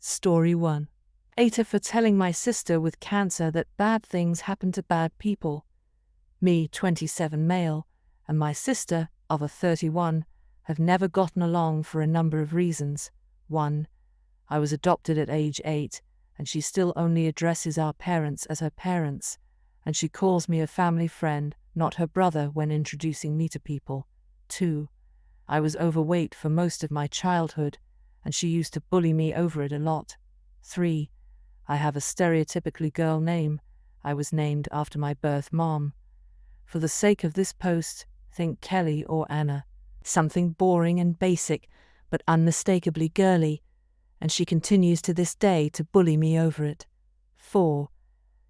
Story 1. AITA for telling my sister with cancer that bad things happen to bad people. Me, 27 male, and my sister, other 31, have never gotten along for a number of reasons. 1. I was adopted at age 8, and she still only addresses our parents as her parents, and she calls me a family friend, not her brother, when introducing me to people. 2. I was overweight for most of my childhood, and she used to bully me over it a lot. 3. I have a stereotypically girl name. I was named after my birth mom. For the sake of this post, think Kelly or Anna. Something boring and basic, but unmistakably girly, and she continues to this day to bully me over it. 4.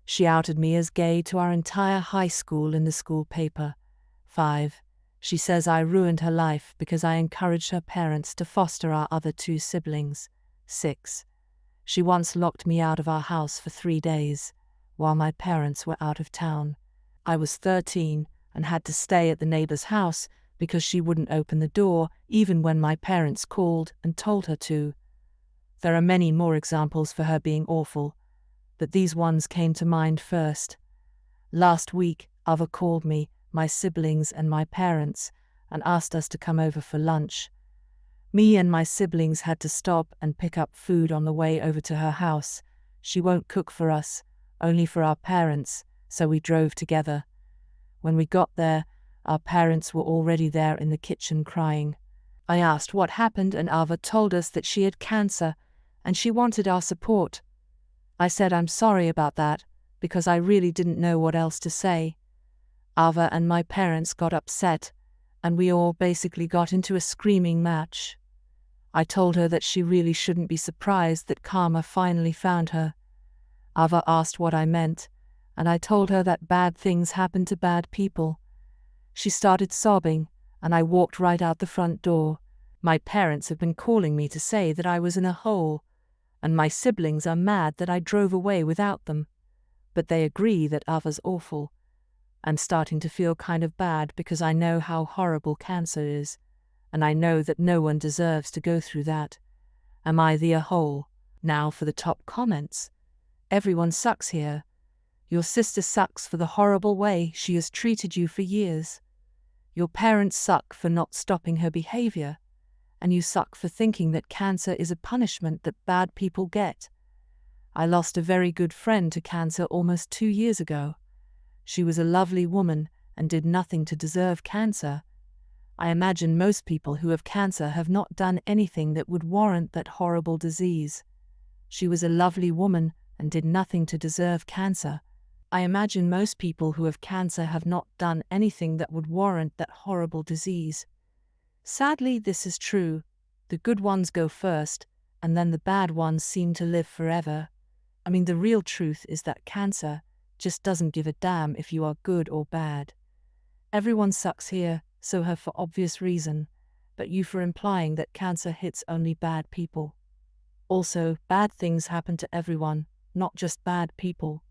She outed me as gay to our entire high school in the school paper. 5. She says I ruined her life because I encouraged her parents to foster our other 2 siblings. 6. She once locked me out of our house for 3 days, while my parents were out of town. I was 13 and had to stay at the neighbor's house because she wouldn't open the door even when my parents called and told her to. There are many more examples for her being awful, but these ones came to mind first. Last week, Ava called me, my siblings and my parents, and asked us to come over for lunch. Me and my siblings had to stop and pick up food on the way over to her house. She won't cook for us, only for our parents, so we drove together. When we got there, our parents were already there in the kitchen crying. I asked what happened, and Ava told us that she had cancer, and she wanted our support. I said I'm sorry about that, because I really didn't know what else to say. Ava and my parents got upset, and we all basically got into a screaming match. I told her that she really shouldn't be surprised that karma finally found her. Ava asked what I meant, and I told her that bad things happen to bad people. She started sobbing, and I walked right out the front door. My parents have been calling me to say that I was in a hole, and my siblings are mad that I drove away without them. But they agree that Ava's awful. I'm starting to feel kind of bad because I know how horrible cancer is, and I know that no one deserves to go through that. Am I the a-hole? Now for the top comments. Everyone sucks here. Your sister sucks for the horrible way she has treated you for years. Your parents suck for not stopping her behavior, and you suck for thinking that cancer is a punishment that bad people get. I lost a very good friend to cancer almost 2 years ago. She was a lovely woman and did nothing to deserve cancer. I imagine most people who have cancer have not done anything that would warrant that horrible disease. She was a lovely woman and did nothing to deserve cancer. I imagine most people who have cancer have not done anything that would warrant that horrible disease. Sadly, this is true. The good ones go first, and then the bad ones seem to live forever. I mean, the real truth is that cancer just doesn't give a damn if you are good or bad. Everyone sucks here, so her for obvious reason, but you for implying that cancer hits only bad people. Also, bad things happen to everyone, not just bad people.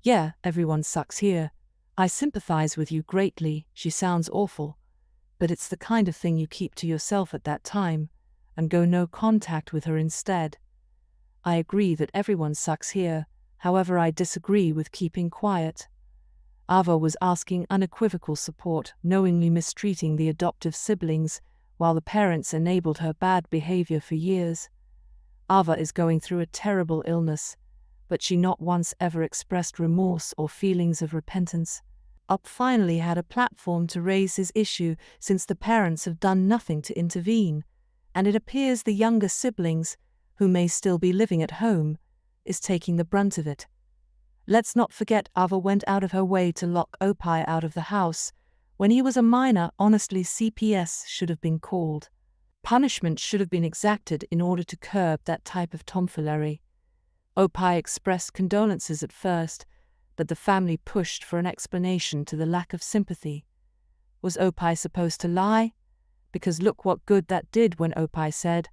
Yeah, everyone sucks here. I sympathize with you greatly. She sounds awful. But it's the kind of thing you keep to yourself at that time, and go no contact with her instead. I agree that everyone sucks here, however I disagree with keeping quiet. Ava was asking unequivocal support, knowingly mistreating the adoptive siblings, while the parents enabled her bad behavior for years. Ava is going through a terrible illness, but she not once ever expressed remorse or feelings of repentance. Up finally had a platform to raise his issue since the parents have done nothing to intervene, and it appears the younger siblings, who may still be living at home, is taking the brunt of it. Let's not forget Ava went out of her way to lock Opie out of the house. When he was a minor, honestly, CPS should have been called. Punishment should have been exacted in order to curb that type of tomfoolery. Opie expressed condolences at first, but the family pushed for an explanation to the lack of sympathy. Was Opie supposed to lie? Because look what good that did when Opie said,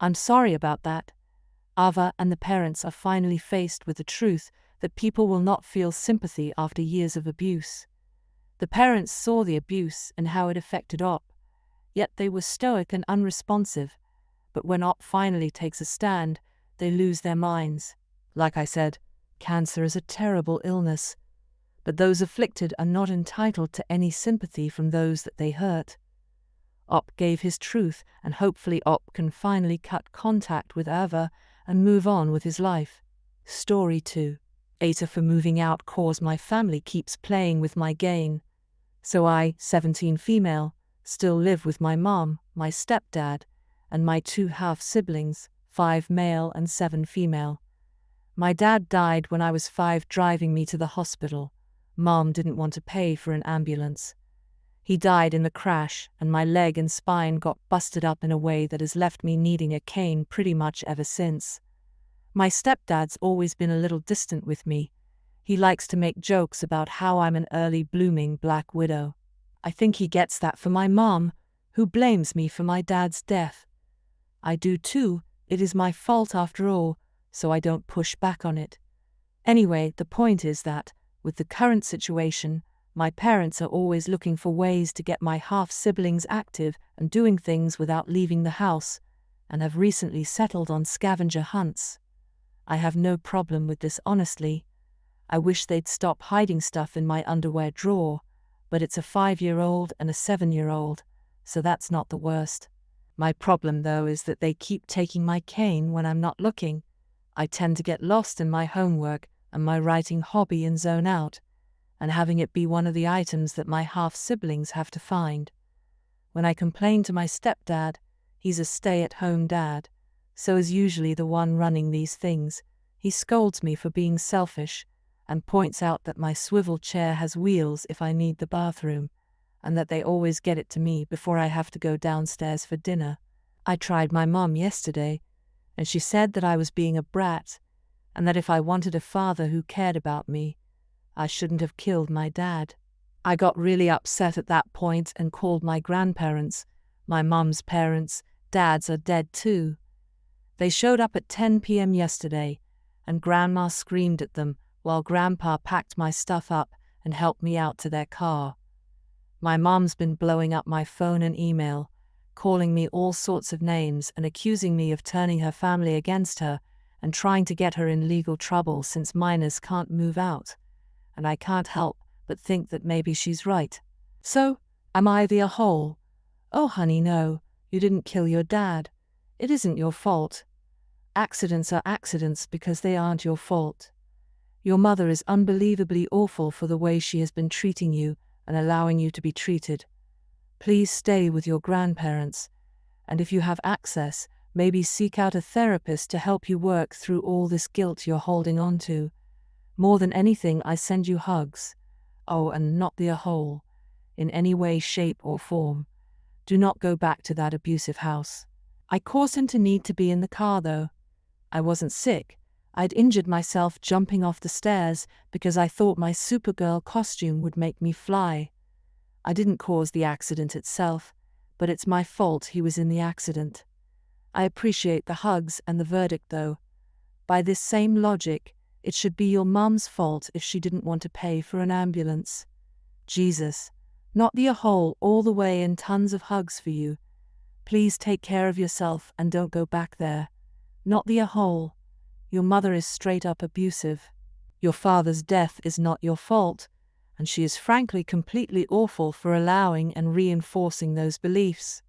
"I'm sorry about that." Ava and the parents are finally faced with the truth that people will not feel sympathy after years of abuse. The parents saw the abuse and how it affected Op, yet they were stoic and unresponsive. But when Op finally takes a stand, they lose their minds. Like I said, cancer is a terrible illness, but those afflicted are not entitled to any sympathy from those that they hurt. Op gave his truth, and hopefully Op can finally cut contact with Ava and move on with his life. Story 2. AITA for moving out cause my family keeps playing with my gain. So I, 17 female, still live with my mom, my stepdad, and my 2 half-siblings, 5 male and 7 female. My dad died when I was 5 driving me to the hospital. Mom didn't want to pay for an ambulance. He died in the crash, and my leg and spine got busted up in a way that has left me needing a cane pretty much ever since. My stepdad's always been a little distant with me. He likes to make jokes about how I'm an early blooming black widow. I think he gets that from my mom, who blames me for my dad's death. I do too, it is my fault after all, so I don't push back on it. Anyway, the point is that, with the current situation, my parents are always looking for ways to get my half-siblings active and doing things without leaving the house, and have recently settled on scavenger hunts. I have no problem with this, honestly. I wish they'd stop hiding stuff in my underwear drawer, but it's a 5-year-old and a 7-year-old, so that's not the worst. My problem, though, is that they keep taking my cane when I'm not looking. I tend to get lost in my homework and my writing hobby and zone out, and having it be one of the items that my half-siblings have to find. When I complain to my stepdad, he's a stay-at-home dad, so is usually the one running these things. He scolds me for being selfish, and points out that my swivel chair has wheels if I need the bathroom, and that they always get it to me before I have to go downstairs for dinner. I tried my mom yesterday, and she said that I was being a brat, and that if I wanted a father who cared about me, I shouldn't have killed my dad. I got really upset at that point and called my grandparents. My mom's parents, dads are dead too. They showed up at 10 p.m. yesterday, and Grandma screamed at them while Grandpa packed my stuff up and helped me out to their car. My mom's been blowing up my phone and email, calling me all sorts of names and accusing me of turning her family against her and trying to get her in legal trouble since minors can't move out. And I can't help but think that maybe she's right. So, am I the a-hole? Oh honey, no, you didn't kill your dad. It isn't your fault. Accidents are accidents because they aren't your fault. Your mother is unbelievably awful for the way she has been treating you and allowing you to be treated. Please stay with your grandparents, and if you have access, maybe seek out a therapist to help you work through all this guilt you're holding on to. More than anything, I send you hugs. Oh, and not the a-hole, in any way, shape, or form. Do not go back to that abusive house. I caused him to need to be in the car, though. I wasn't sick. I'd injured myself jumping off the stairs because I thought my Supergirl costume would make me fly. I didn't cause the accident itself, but it's my fault he was in the accident. I appreciate the hugs and the verdict, though. By this same logic, it should be your mum's fault if she didn't want to pay for an ambulance. Jesus, not the a-hole all the way, and tons of hugs for you. Please take care of yourself and don't go back there. Not the a-hole. Your mother is straight up abusive. Your father's death is not your fault, and she is frankly completely awful for allowing and reinforcing those beliefs.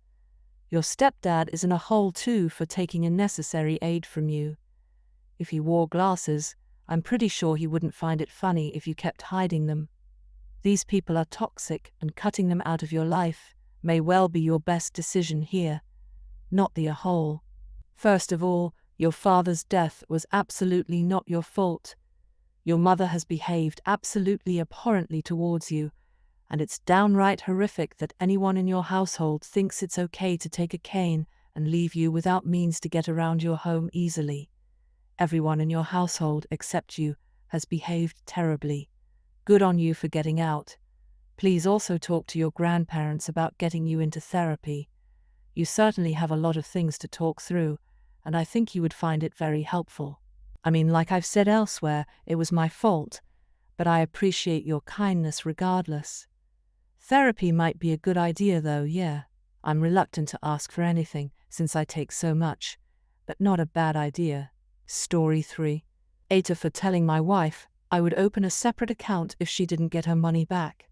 Your stepdad is in a hole too for taking unnecessary aid from you. If he wore glasses, I'm pretty sure he wouldn't find it funny if you kept hiding them. These people are toxic, and cutting them out of your life may well be your best decision here. Not the a-hole. First of all, your father's death was absolutely not your fault. Your mother has behaved absolutely abhorrently towards you, and it's downright horrific that anyone in your household thinks it's okay to take a cane and leave you without means to get around your home easily. Everyone in your household except you has behaved terribly. Good on you for getting out. Please also talk to your grandparents about getting you into therapy. You certainly have a lot of things to talk through, and I think you would find it very helpful. I mean, like I've said elsewhere, it was my fault, but I appreciate your kindness regardless. Therapy might be a good idea though, yeah. I'm reluctant to ask for anything, since I take so much, but not a bad idea. Story 3. AITA for telling my wife I would open a separate account if she didn't get her money back.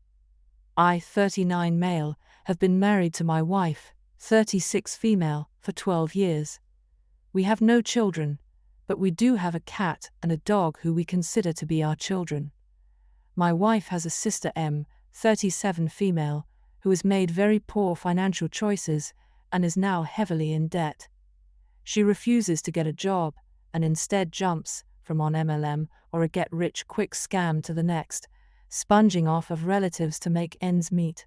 I, 39 male, have been married to my wife, 36 female, for 12 years. We have no children, but we do have a cat and a dog who we consider to be our children. My wife has a sister M, 37 female, who has made very poor financial choices and is now heavily in debt. She refuses to get a job and instead jumps from one MLM or a get-rich-quick scam to the next, sponging off of relatives to make ends meet.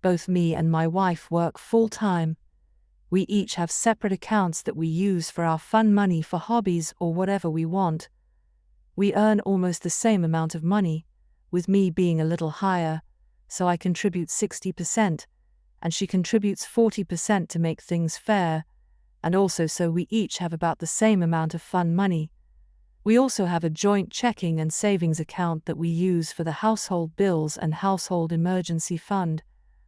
Both me and my wife work full-time. We each have separate accounts that we use for our fun money for hobbies or whatever we want. We earn almost the same amount of money, with me being a little higher, so I contribute 60%, and she contributes 40% to make things fair, and also so we each have about the same amount of fun money. We also have a joint checking and savings account that we use for the household bills and household emergency fund,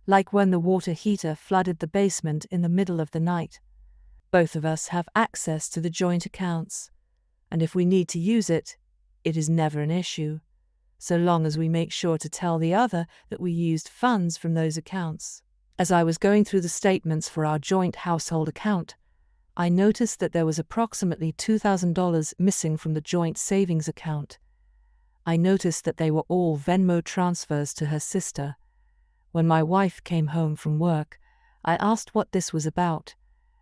like when the water heater flooded the basement in the middle of the night. Both of us have access to the joint accounts, and if we need to use it, it is never an issue, so long as we make sure to tell the other that we used funds from those accounts. As I was going through the statements for our joint household account, I noticed that there was approximately $2,000 missing from the joint savings account. I noticed that they were all Venmo transfers to her sister. When my wife came home from work, I asked what this was about,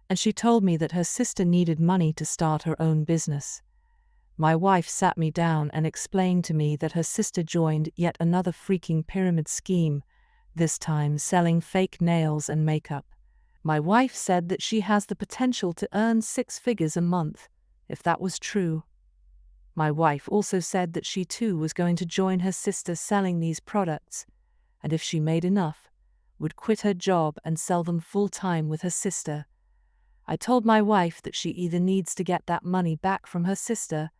and she told me that her sister needed money to start her own business. My wife sat me down and explained to me that her sister joined yet another freaking pyramid scheme, this time selling fake nails and makeup. My wife said that she has the potential to earn 6 figures a month, if that was true. My wife also said that she too was going to join her sister selling these products, and if she made enough, would quit her job and sell them full-time with her sister. I told my wife that she either needs to get that money back from her sister,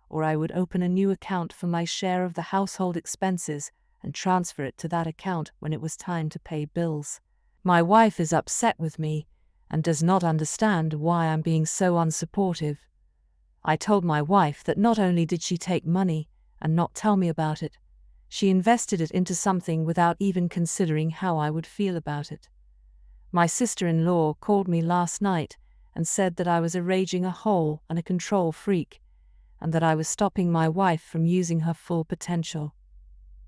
or I would open a new account for my share of the household expenses and transfer it to that account when it was time to pay bills. My wife is upset with me and does not understand why I'm being so unsupportive. I told my wife that not only did she take money and not tell me about it, she invested it into something without even considering how I would feel about it. My sister-in-law called me last night and said that I was a raging a hole and a control freak, and that I was stopping my wife from using her full potential.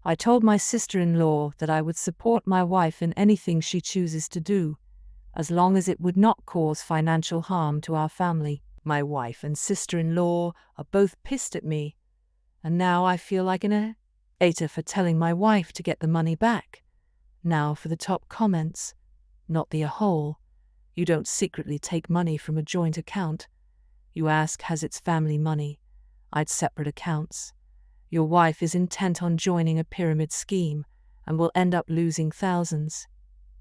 I told my sister-in-law that I would support my wife in anything she chooses to do, as long as it would not cause financial harm to our family. My wife and sister-in-law are both pissed at me, and now I feel like an AITA for telling my wife to get the money back. Now for the top comments. Not the a-hole. You don't secretly take money from a joint account. You ask, has its family money? I'd separate accounts. Your wife is intent on joining a pyramid scheme and will end up losing thousands.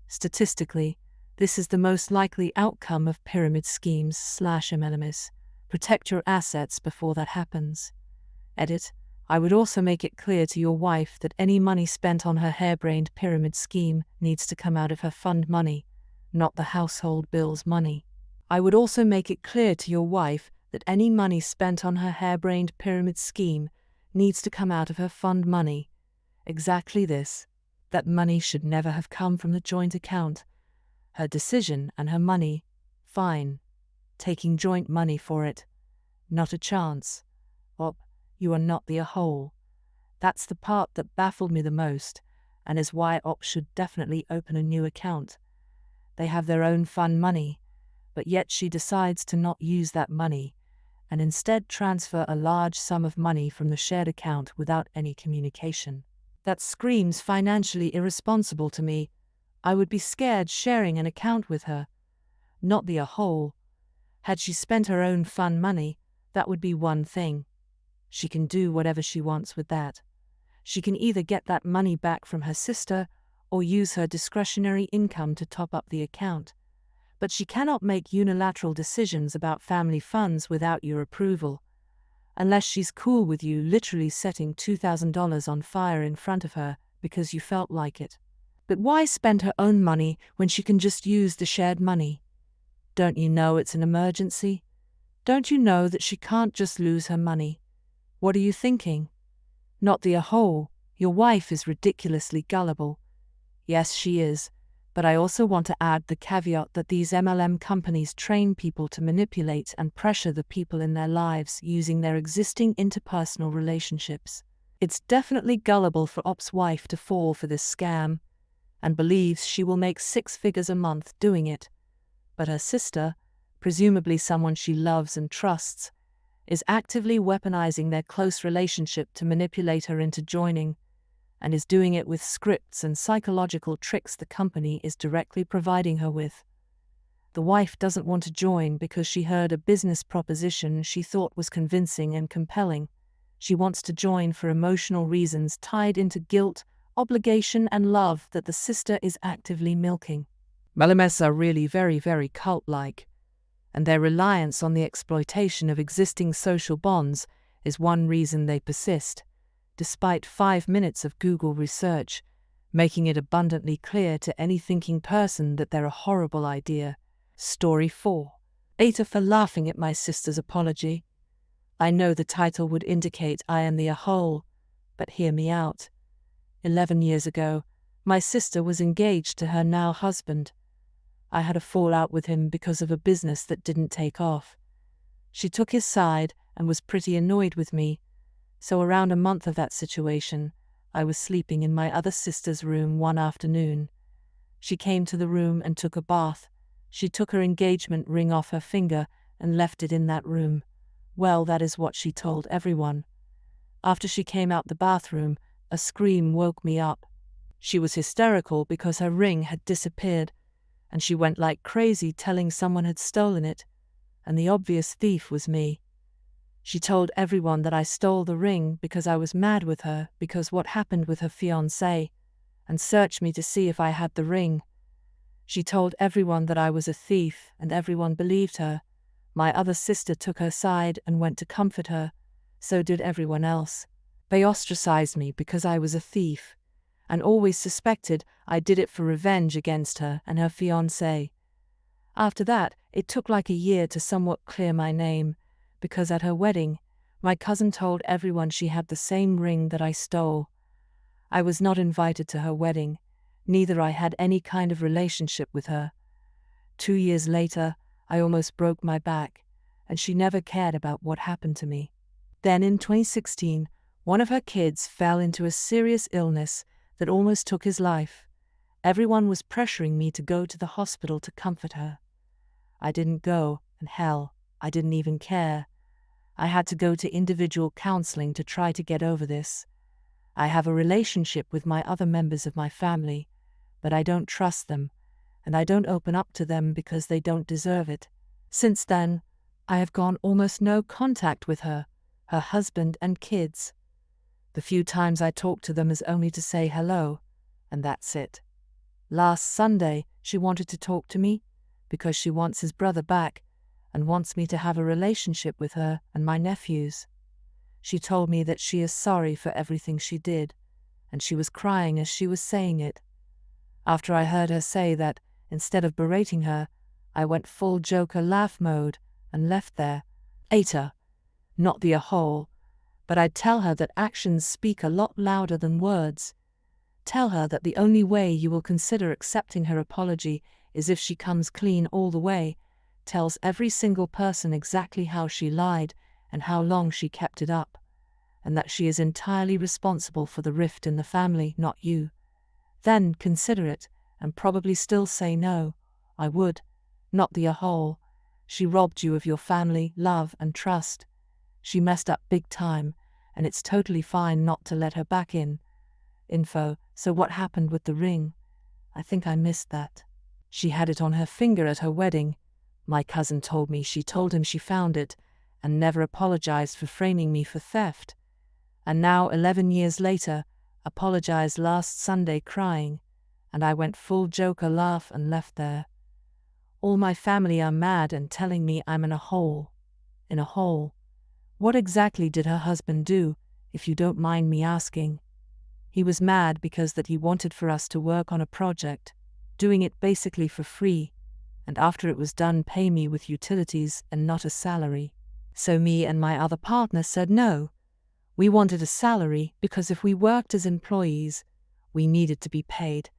Statistically, this is the most likely outcome of pyramid schemes/MLMs. Protect your assets before that happens. Edit. I would also make it clear to your wife that any money spent on her harebrained pyramid scheme needs to come out of her fund money, not the household bills money. I would also make it clear to your wife that any money spent on her harebrained pyramid scheme needs to come out of her fund money. Exactly this. That money should never have come from the joint account. Her decision and her money. Fine. Taking joint money for it. Not a chance. Op, you are not the a-hole. That's the part that baffled me the most, and is why Op should definitely open a new account. They have their own fund money, but yet she decides to not use that money, and instead transfer a large sum of money from the shared account without any communication. That screams financially irresponsible to me. I would be scared sharing an account with her. Not the a-hole. Had she spent her own fund money, that would be one thing. She can do whatever she wants with that. She can either get that money back from her sister or use her discretionary income to top up the account. But she cannot make unilateral decisions about family funds without your approval, unless she's cool with you literally setting $2,000 on fire in front of her because you felt like it. But why spend her own money when she can just use the shared money? Don't you know it's an emergency? Don't you know that she can't just lose her money? What are you thinking? Not the a-hole, your wife is ridiculously gullible. Yes, she is, but I also want to add the caveat that these MLM companies train people to manipulate and pressure the people in their lives using their existing interpersonal relationships. It's definitely gullible for Op's wife to fall for this scam, and believes she will make 6 figures a month doing it. But her sister, presumably someone she loves and trusts, is actively weaponizing their close relationship to manipulate her into joining, and is doing it with scripts and psychological tricks the company is directly providing her with. The wife doesn't want to join because she heard a business proposition she thought was convincing and compelling. She wants to join for emotional reasons tied into guilt, obligation, and love that the sister is actively milking. MLMs are really very, very cult-like, and their reliance on the exploitation of existing social bonds is one reason they persist, despite 5 minutes of Google research, making it abundantly clear to any thinking person that they're a horrible idea. Story 4. AITA for laughing at my sister's apology. I know the title would indicate I am the a-hole, but hear me out. 11 years ago, my sister was engaged to her now husband. I had a fallout with him because of a business that didn't take off. She took his side and was pretty annoyed with me, so around a month of that situation, I was sleeping in my other sister's room one afternoon. She came to the room and took a bath. She took her engagement ring off her finger and left it in that room. Well, that is what she told everyone. After she came out the bathroom, a scream woke me up. She was hysterical because her ring had disappeared, and she went like crazy telling someone had stolen it, and the obvious thief was me. She told everyone that I stole the ring because I was mad with her because what happened with her fiancé, and searched me to see if I had the ring. She told everyone that I was a thief, and everyone believed her. My other sister took her side and went to comfort her. So did everyone else. They ostracized me because I was a thief, and always suspected I did it for revenge against her and her fiancé. After that, it took like a year to somewhat clear my name, because at her wedding, my cousin told everyone she had the same ring that I stole. I was not invited to her wedding, neither I had any kind of relationship with her. 2 years later, I almost broke my back, and she never cared about what happened to me. Then in 2016, one of her kids fell into a serious illness that almost took his life. Everyone was pressuring me to go to the hospital to comfort her. I didn't go, and hell, I didn't even care. I had to go to individual counseling to try to get over this. I have a relationship with my other members of my family, but I don't trust them, and I don't open up to them because they don't deserve it. Since then, I have gone almost no contact with her husband and kids. The few times I talk to them is only to say hello, and that's it. Last Sunday, she wanted to talk to me because she wants his brother back and wants me to have a relationship with her and my nephews. She told me that she is sorry for everything she did, and she was crying as she was saying it. After I heard her say that, instead of berating her, I went full Joker laugh mode and left there. AITA, not the a-hole, but I'd tell her that actions speak a lot louder than words. Tell her that the only way you will consider accepting her apology is if she comes clean all the way, tells every single person exactly how she lied and how long she kept it up, and that she is entirely responsible for the rift in the family, not you. Then consider it, and probably still say no. I would, not the a-hole. She robbed you of your family, love, and trust. She messed up big time, and it's totally fine not to let her back in. Info, so what happened with the ring? I think I missed that. She had it on her finger at her wedding. My cousin told me she told him she found it, and never apologized for framing me for theft. And now, 11 years later, apologized last Sunday crying, and I went full Joker laugh and left there. All my family are mad and telling me I'm in a hole. In a hole. What exactly did her husband do, if you don't mind me asking? He was mad because that he wanted for us to work on a project, doing it basically for free, and after it was done pay me with utilities and not a salary. So me and my other partner said no. We wanted a salary because if we worked as employees, we needed to be paid.